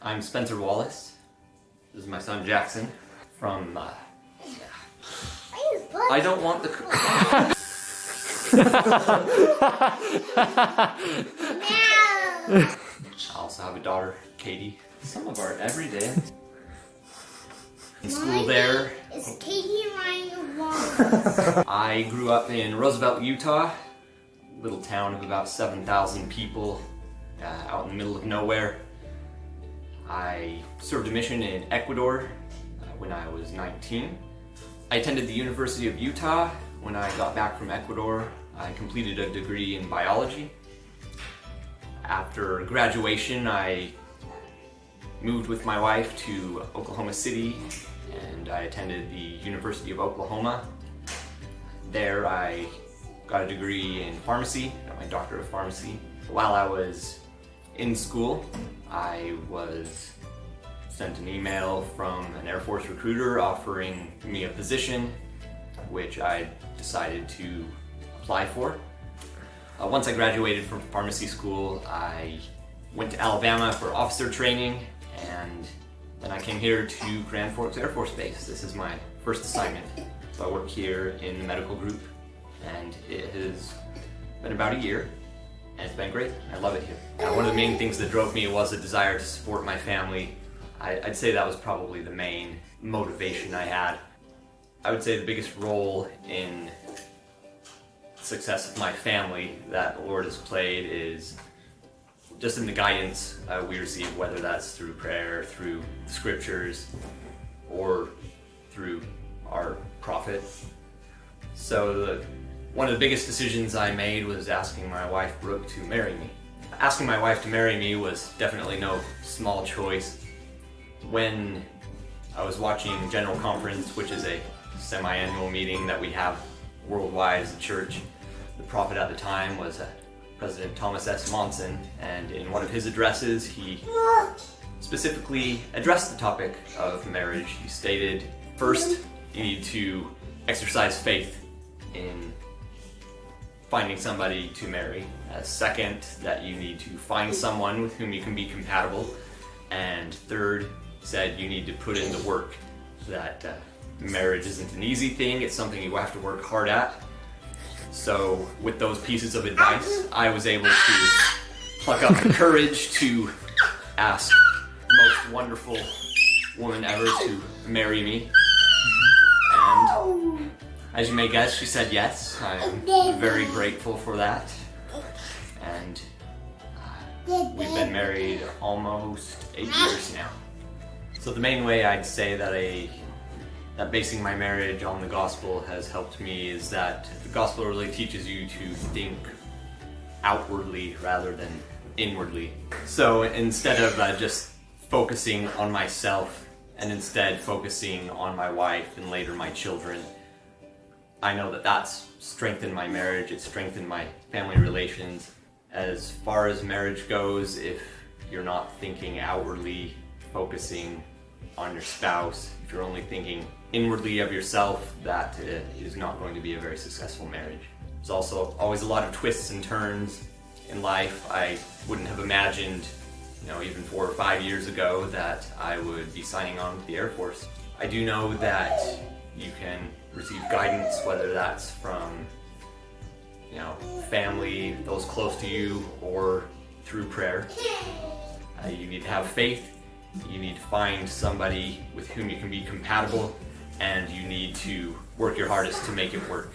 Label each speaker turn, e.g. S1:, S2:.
S1: I'm Spencer Wallace. This is my son Jackson from, I don't want the... I also have a daughter, Katie. Some of our everyday. In school there.
S2: Is Katie Ryan Wallace?
S1: I grew up in Roosevelt, Utah. Little town of about 7,000 people out in the middle of nowhere. I served a mission in Ecuador when I was 19. I attended the University of Utah. When I got back from Ecuador, I completed a degree in biology. After graduation, I moved with my wife to Oklahoma City, and I attended the University of Oklahoma. There I got a degree in pharmacy, got my doctorate of pharmacy. While I was in school, I was sent an email from an Air Force recruiter offering me a position, which I decided to apply for. Once I graduated from pharmacy school, I went to Alabama for officer training, and then I came here to Grand Forks Air Force Base. This is my first assignment. So I work here in the medical group, and it has been about a year, and it's been great. I love it here. One of the main things that drove me was a desire to support my family. I'd say that was probably the main motivation I had. I would say the biggest role in success of my family that the Lord has played is just in the guidance we receive, whether that's through prayer, through scriptures, or through our prophet. So one of the biggest decisions I made was asking my wife, Brooke, to marry me. Asking my wife to marry me was definitely no small choice. When I was watching General Conference, which is a semi-annual meeting that we have worldwide as a church, the prophet at the time was President Thomas S. Monson, and in one of his addresses he specifically addressed the topic of marriage. He stated, first, you need to exercise faith in finding somebody to marry. Second, that you need to find someone with whom you can be compatible. And third, said you need to put in the work. That marriage isn't an easy thing, it's something you have to work hard at. So with those pieces of advice, I was able to pluck up the courage to ask the most wonderful woman ever to marry me. And as you may guess, she said yes. I'm very grateful for that. And we've been married almost 8 years now. So the main way I'd say that basing my marriage on the gospel has helped me is that the gospel really teaches you to think outwardly rather than inwardly. So instead of just focusing on myself and instead focusing on my wife and later my children, I know that that's strengthened my marriage, it's strengthened my family relations. As far as marriage goes, if you're not thinking outwardly, focusing on your spouse, if you're only thinking inwardly of yourself, that is not going to be a very successful marriage. There's also always a lot of twists and turns in life. I wouldn't have imagined, even 4 or 5 years ago that I would be signing on with the Air Force. I do know that you can receive guidance, whether that's from family, those close to you, or through prayer. You need to have faith. You need to find somebody with whom you can be compatible, and you need to work your hardest to make it work.